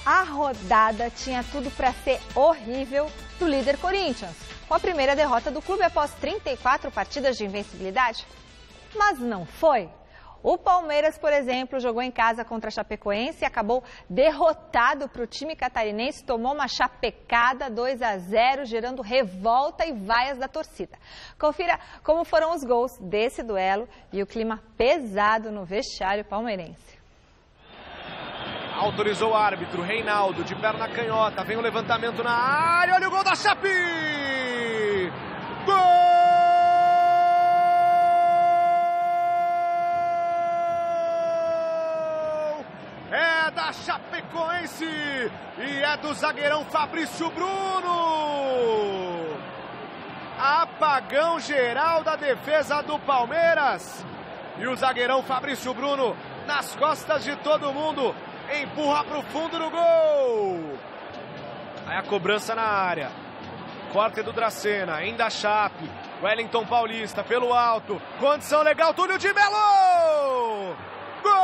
A rodada tinha tudo para ser horrível do líder Corinthians, com a primeira derrota do clube após 34 partidas de invencibilidade. Mas não foi. O Palmeiras, por exemplo, jogou em casa contra a Chapecoense e acabou derrotado para o time catarinense, tomou uma chapecada 2-0, gerando revolta e vaias da torcida. Confira como foram os gols desse duelo e o clima pesado no vestiário palmeirense. Autorizou o árbitro, Reinaldo, de perna canhota, vem o levantamento na área, olha o gol da Chape! Gol! É da Chapecoense e é do zagueirão Fabrício Bruno. Apagão geral da defesa do Palmeiras. E o zagueirão Fabrício Bruno, nas costas de todo mundo, empurra para o fundo do gol. Aí a cobrança na área. Corte do Dracena, ainda a Chape. Wellington Paulista pelo alto. Condição legal, Túlio de Melo. Gol!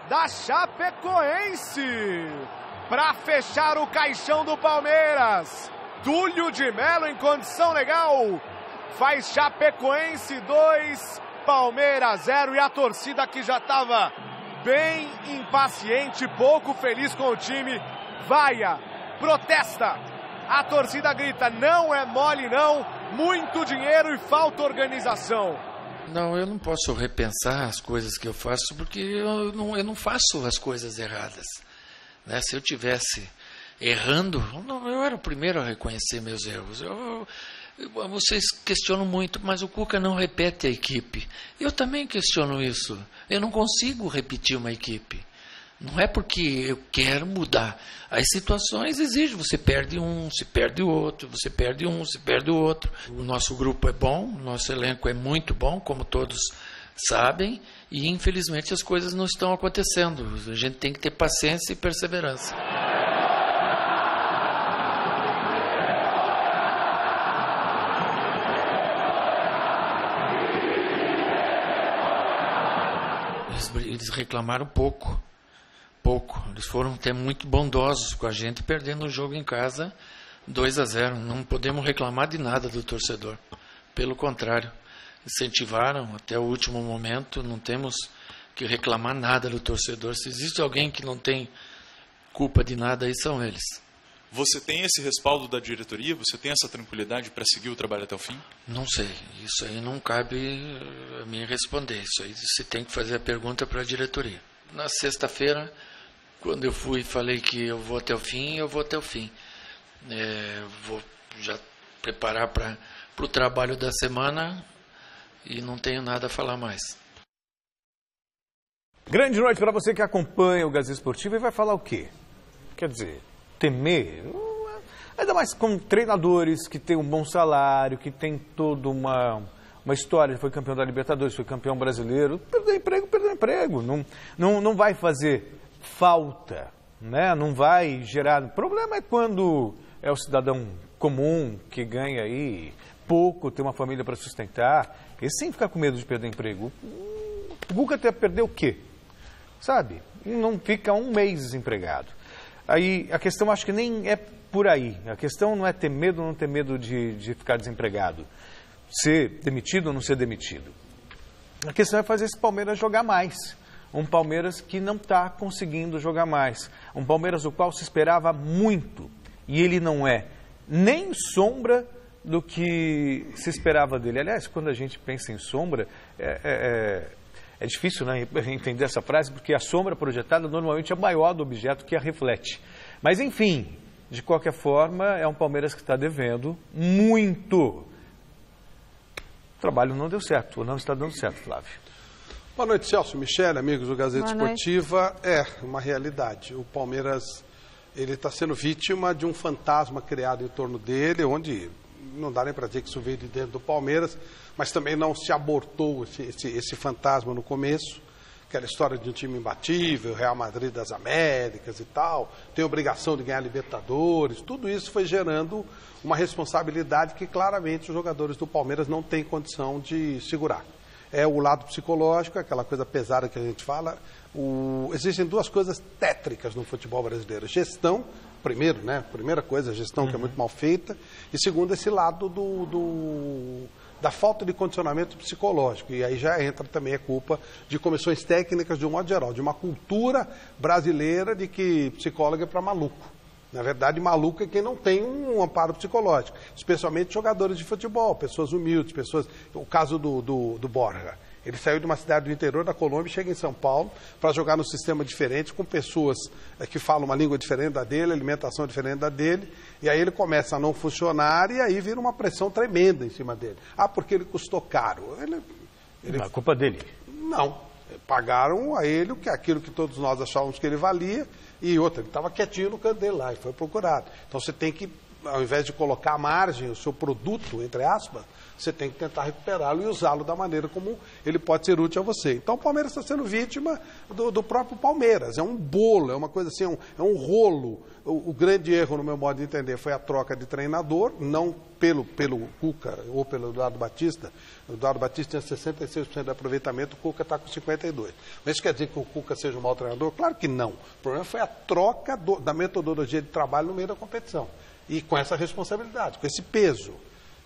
Da Chapecoense, para fechar o caixão do Palmeiras. Túlio de Melo em condição legal, faz Chapecoense 2, Palmeiras 0, e a torcida que já estava bem impaciente, pouco feliz com o time, vaia, protesta. A torcida grita, não é mole não, muito dinheiro e falta organização. Não, eu não posso repensar as coisas que eu faço, porque eu não faço as coisas erradas. Né? Se eu tivesse errando, eu era o primeiro a reconhecer meus erros. Vocês questionam muito, mas o Cuca não repete a equipe. Eu também questiono isso. Eu não consigo repetir uma equipe. Não é porque eu quero mudar. As situações exigem, você perde um, se perde o outro, você perde um, se perde o outro. O nosso grupo é bom, o nosso elenco é muito bom, como todos sabem, e infelizmente as coisas não estão acontecendo. A gente tem que ter paciência e perseverança. Eles reclamaram pouco. Eles foram até muito bondosos com a gente, perdendo o jogo em casa 2-0. Não podemos reclamar de nada do torcedor. Pelo contrário, incentivaram até o último momento. Não temos que reclamar nada do torcedor. Se existe alguém que não tem culpa de nada, aí são eles. Você tem esse respaldo da diretoria? Você tem essa tranquilidade para seguir o trabalho até o fim? Não sei. Isso aí não cabe a mim responder. Isso aí você tem que fazer a pergunta para a diretoria. Na sexta-feira, quando eu fui e falei que eu vou até o fim, eu vou até o fim. Vou já preparar para o trabalho da semana e não tenho nada a falar mais. Grande noite para você que acompanha o Gazeta Esportivo e vai falar o quê? Quer dizer, temer? Ainda mais com treinadores que têm um bom salário, que tem toda uma história, foi campeão da Libertadores, foi campeão brasileiro, perdeu emprego, não vai fazer falta, né? Não vai gerar... O problema é quando é o cidadão comum que ganha aí pouco, tem uma família para sustentar, esse sim fica com medo de perder emprego. O Guga até perdeu o quê? Sabe? Não fica um mês desempregado. Aí a questão acho que nem é por aí, a questão não é ter medo ou não ter medo de ficar desempregado. Ser demitido ou não ser demitido. A questão é fazer esse Palmeiras jogar mais. Um Palmeiras que não está conseguindo jogar mais. Um Palmeiras do qual se esperava muito. E ele não é nem sombra do que se esperava dele. Aliás, quando a gente pensa em sombra, é difícil, né, entender essa frase, porque a sombra projetada normalmente é maior do objeto que a reflete. Mas enfim, de qualquer forma, é um Palmeiras que está devendo muito. O trabalho não deu certo, ou não está dando certo, Flávio. Boa noite, Celso, Michele, amigos do Gazeta Esportiva. É uma realidade. O Palmeiras ele está sendo vítima de um fantasma criado em torno dele, onde não dá nem para dizer que isso veio de dentro do Palmeiras, mas também não se abortou esse fantasma no começo. Aquela história de um time imbatível, Real Madrid das Américas e tal, tem obrigação de ganhar Libertadores, tudo isso foi gerando uma responsabilidade que claramente os jogadores do Palmeiras não têm condição de segurar. é o lado psicológico, aquela coisa pesada que a gente fala. Existem duas coisas tétricas no futebol brasileiro. Gestão, primeiro, né? Primeira coisa, a gestão que é muito mal feita. E segundo, esse lado da falta de condicionamento psicológico. E aí já entra também a culpa de comissões técnicas de um modo geral, de uma cultura brasileira de que psicólogo é para maluco. Na verdade, maluco é quem não tem um amparo psicológico, especialmente jogadores de futebol, pessoas humildes, pessoas... O caso do Borja. Ele saiu de uma cidade do interior da Colômbia e chega em São Paulo para jogar num sistema diferente, com pessoas que falam uma língua diferente da dele, alimentação diferente da dele, e aí ele começa a não funcionar e aí vira uma pressão tremenda em cima dele. Ah, porque ele custou caro. Não é culpa dele. Não. Pagaram a ele aquilo que todos nós achávamos que ele valia, e outra, ele estava quietinho no canto dele lá e foi procurado. Então você tem que, ao invés de colocar à margem o seu produto, entre aspas, você tem que tentar recuperá-lo e usá-lo da maneira como ele pode ser útil a você. Então o Palmeiras está sendo vítima do próprio Palmeiras. É um bolo, é uma coisa assim, é um rolo. O grande erro, no meu modo de entender, foi a troca de treinador, não pelo Cuca ou pelo Eduardo Batista. O Eduardo Batista tinha 66% de aproveitamento, o Cuca está com 52%. Mas isso quer dizer que o Cuca seja um mau treinador? Claro que não. O problema foi a troca da metodologia de trabalho no meio da competição. E com essa responsabilidade, com esse peso.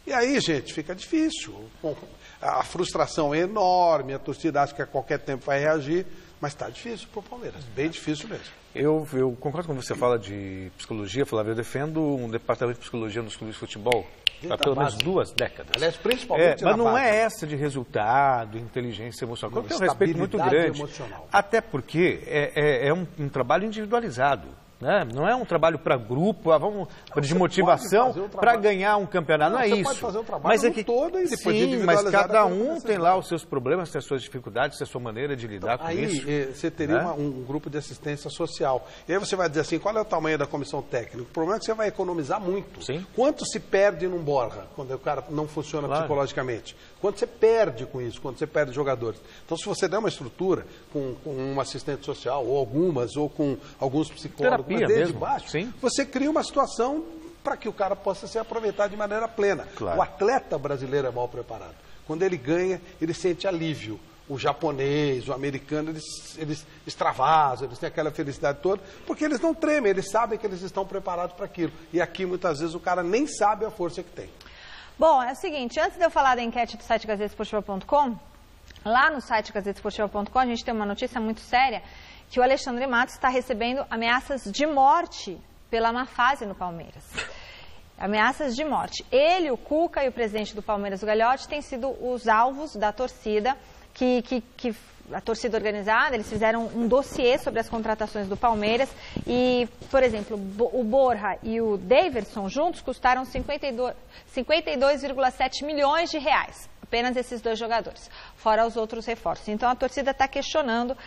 E aí, gente, fica difícil. Bom, a frustração é enorme, a torcida acha que a qualquer tempo vai reagir, mas está difícil para o Palmeiras, bem difícil mesmo. Eu concordo quando você fala de psicologia, Flávio. Eu defendo um departamento de psicologia nos clubes de futebol há pelo menos 2 décadas. Aliás, principalmente mas não é essa de resultado, inteligência emocional. Eu tenho um respeito muito grande. Emocional. Até porque é um trabalho individualizado. Né? Não é um trabalho para grupo, vamos de motivação para ganhar um campeonato. Não é isso. Pode fazer um trabalho mas é que todo e depois sim, mas cada um tem lá os seus problemas, tem as suas dificuldades, tem a sua maneira de lidar com isso. Aí você teria um grupo de assistência social. E aí você vai dizer assim, qual é o tamanho da comissão técnica? O problema é que você vai economizar muito. Sim. Quanto se perde num Borja, quando o cara não funciona psicologicamente? Quanto você perde com isso, quando você perde jogadores? Então, se você der uma estrutura com um assistente social, ou com alguns psicólogos, desde baixo, sim, você cria uma situação para que o cara possa ser aproveitado de maneira plena. Claro. O atleta brasileiro é mal preparado. Quando ele ganha, ele sente alívio. O japonês, o americano, eles extravasam, eles têm aquela felicidade toda, porque eles não tremem, eles sabem que eles estão preparados para aquilo. E aqui, muitas vezes, o cara nem sabe a força que tem. Bom, é o seguinte, antes de eu falar da enquete do site gazetesportiva.com, lá no site gazetesportiva.com a gente tem uma notícia muito séria, que o Alexandre Matos está recebendo ameaças de morte pela má fase no Palmeiras. Ameaças de morte. Ele, o Cuca e o presidente do Palmeiras, o Gagliotti, têm sido os alvos da torcida, a torcida organizada. Eles fizeram um dossiê sobre as contratações do Palmeiras e, por exemplo, o Borja e o Daverson juntos custaram 52,7 milhões de reais. Apenas esses 2 jogadores, fora os outros reforços. Então, a torcida está questionando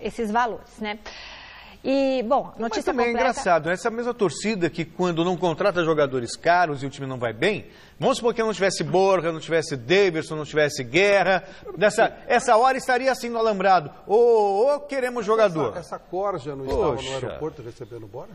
esses valores, né? E, bom, notícia Mas também completa... é engraçado, essa mesma torcida que quando não contrata jogadores caros e o time não vai bem, vamos supor que não tivesse Borja, não tivesse Daverson, não tivesse Guerra, essa hora estaria assim no alambrado, ou queremos jogador. Essa corja não estava no aeroporto recebendo Borja?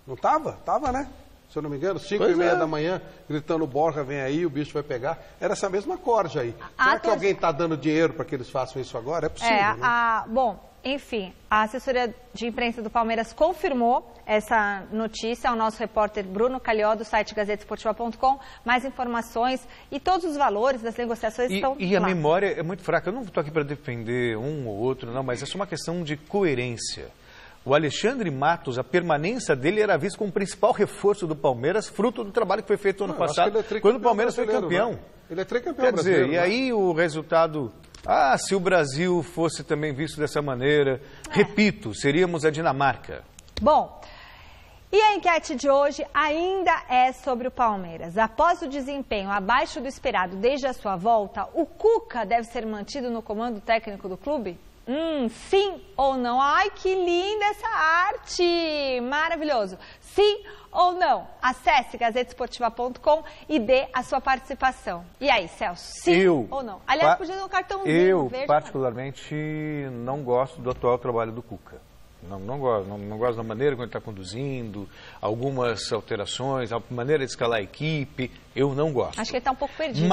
Não estava? Estava, né? Se eu não me engano, 5h30 da manhã, gritando, Borja, vem aí, o bicho vai pegar. Era essa mesma corja aí. Será que alguém está dando dinheiro para que eles façam isso agora? É possível, né? Bom, enfim, a assessoria de imprensa do Palmeiras confirmou essa notícia ao nosso repórter Bruno Calhó, do site gazetesportiva.com. Mais informações e todos os valores das negociações estão lá. E a memória é muito fraca. Eu não estou aqui para defender um ou outro, não, mas é só uma questão de coerência. O Alexandre Matos, a permanência dele era vista como o principal reforço do Palmeiras, fruto do trabalho que foi feito ano passado, quando o Palmeiras foi campeão. Né? Ele é tricampeão Quer dizer, brasileiro. E aí o resultado... se o Brasil fosse também visto dessa maneira, repito, seríamos a Dinamarca. Bom, e a enquete de hoje ainda é sobre o Palmeiras. Após o desempenho abaixo do esperado desde a sua volta, o Cuca deve ser mantido no comando técnico do clube? Sim ou não? Ai, que linda essa arte! Maravilhoso! Sim ou não? Acesse gazetesportiva.com e dê a sua participação. E aí, Celso? Sim ou não? Aliás, podia dar um cartãozinho Eu, verde. particularmente, não gosto do atual trabalho do Cuca. Não gosto da maneira como ele está conduzindo, algumas alterações, a maneira de escalar a equipe, eu não gosto. Acho que ele está um pouco perdido.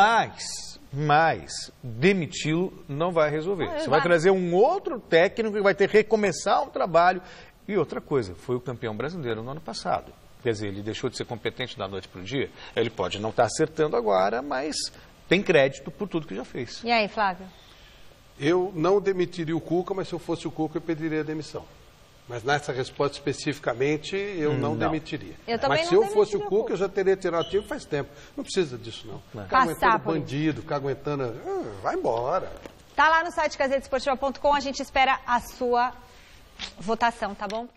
Mas demiti-lo não vai resolver. Você vai trazer um outro técnico que vai ter que recomeçar um trabalho. E outra coisa, foi o campeão brasileiro no ano passado. Quer dizer, ele deixou de ser competente da noite para o dia. Ele pode não estar acertando agora, mas tem crédito por tudo que já fez. E aí, Flávio? Eu não demitiria o Cuca, mas se eu fosse o Cuca, eu pediria a demissão. Mas nessa resposta especificamente, eu não demitiria. Mas se eu fosse o Cuca, eu já teria tirado o time faz tempo. Não precisa disso, não. Ficar aguentando bandido, ficar aguentando... vai embora. Tá lá no site gazetesportiva.com, a gente espera a sua votação, tá bom?